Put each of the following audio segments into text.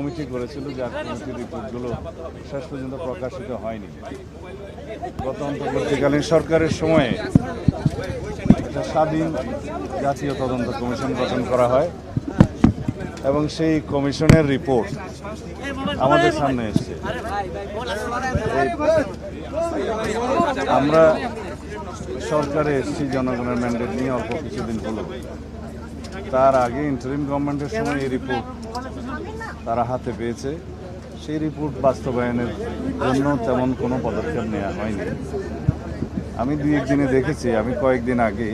Committee করেছিল, যার কমিটির রিপোর্টগুলো শেষ পর্যন্ত প্রকাশিত হয়নি। গত অন্তর্বর্তীকালীন সরকারের সময়ে একটা স্বাধীন জাতীয় তদন্ত কমিশন গঠন করা হয় এবং সেই কমিশনের রিপোর্ট আমাদের সামনে এসছে। আমরা সরকারে এসেছি জনগণের ম্যান্ডেট নিয়ে অল্প কিছুদিন হলো। তার আগে ইন্টারিম গভর্নমেন্টের সময় এই রিপোর্ট তারা হাতে পেয়েছে। সেই রিপোর্ট বাস্তবায়নের জন্য তেমন কোনো পদক্ষেপ নেওয়া হয়নি। আমি দুই একদিনে দেখেছি, আমি কয়েকদিন আগে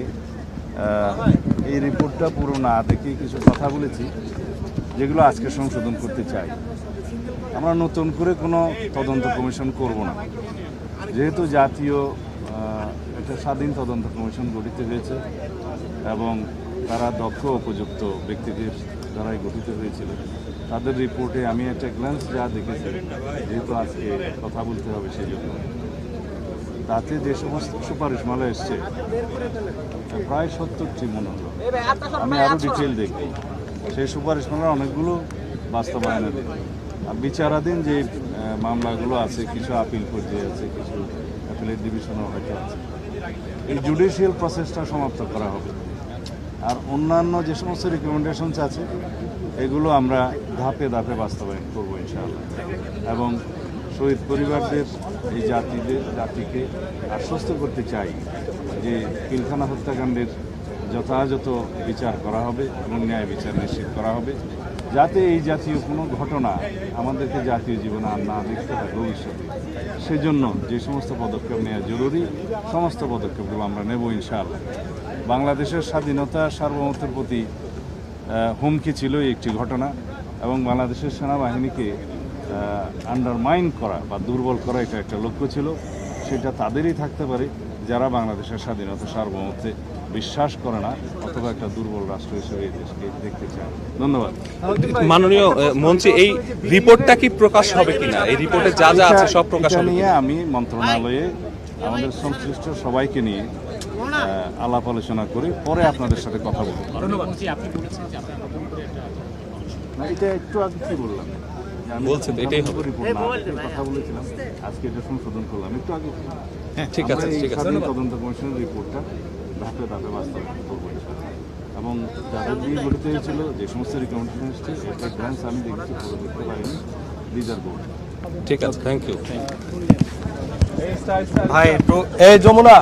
এই রিপোর্টটা পুরো না দেখে কিছু কথা বলেছি যেগুলো আজকে সংশোধন করতে চাই। আমরা নতুন করে কোনো তদন্ত কমিশন করব না, যেহেতু জাতীয় একটা স্বাধীন তদন্ত কমিশন গঠিত হয়েছে এবং তারা দক্ষ উপযুক্ত ব্যক্তিদের দ্বারাই গঠিত হয়েছিল। তাদের রিপোর্টে আমি একটা গ্ল্যান্স যা দেখেছি, যেহেতু আজকে কথা বলতে হবে সেই জন্য, তাতে যে সমস্ত সুপারিশমালা এসছে প্রায় 70টি মনে হলো। আমি আরও ডিটেল দেখি, সেই সুপারিশমালার অনেকগুলো বাস্তবায়নের আর বিচারাধীন যে মামলাগুলো আছে, কিছু আপিল পর্যায়ে আছে, কিছু অ্যাপিলেট ডিভিশনও হয়তো আছে। এই জুডিশিয়াল প্রসেসটা সমাপ্ত করা হবে। আর অন্যান্য যে সমস্ত রিকমেন্ডেশনস আছে এগুলো আমরা ধাপে ধাপে বাস্তবায়ন করবো ইনশাআল্লাহ। এবং শহীদ পরিবারদের এই জাতিকে আশ্বস্ত করতে চাই যে পিলখানা হত্যাকাণ্ডের যথাযথ বিচার করা হবে এবং ন্যায় বিচার নিশ্চিত করা হবে, যাতে এই জাতীয় কোনো ঘটনা আমাদেরকে জাতীয় জীবনে আর না দেখতে হয় ভবিষ্যতে। সেজন্য যে সমস্ত পদক্ষেপ নেওয়া জরুরি, সমস্ত পদক্ষেপগুলো আমরা নেব ইনশাআল্লাহ। বাংলাদেশের স্বাধীনতা সার্বভৌমত্বের প্রতি হুমকি ছিল একটি ঘটনা এবং বাংলাদেশের সেনাবাহিনীকে আন্ডারমাইন করা বা দুর্বল করা এটা একটা লক্ষ্য ছিল। সেটা তাদেরই থাকতে পারে যারা বাংলাদেশের স্বাধীনতা সার্বভৌমত্বে বিশ্বাস করে না অথবা একটা দুর্বল রাষ্ট্র হিসেবে এই দেশকে দেখতে চায়। ধন্যবাদ। মাননীয় মন্ত্রী, এই রিপোর্টটা কি প্রকাশ হবে কিনা? এই রিপোর্টে যা যা আছে সব প্রকাশ হবে নিয়ে আমি মন্ত্রণালয়ে আমাদের সংশ্লিষ্ট সবাইকে নিয়ে আলাপ আলোচনা করে পরে আপনাদের সাথে কথা বলবো। এটা একটু আগে কি বললাম, বলছেন এটাই হবে। কথা বলেছিলাম, আজকে এটা সংশোধন করলাম একটু আগে। ঠিক আছে, ঠিক আছে। তদন্ত কমিশনের রিপোর্টটা ধাপে ধাপে বাস্তবায়ন করবো এবং যাদের দিয়ে গঠিত হয়েছিল যে সমস্ত রিকমেন্ডেশন এসছে একটা গ্রান্স আমি দেখছি পুরো দেখতে পারিনি। This are good. ঠিক আছে, থ্যাংক ইউ ভাই। এই যমুনা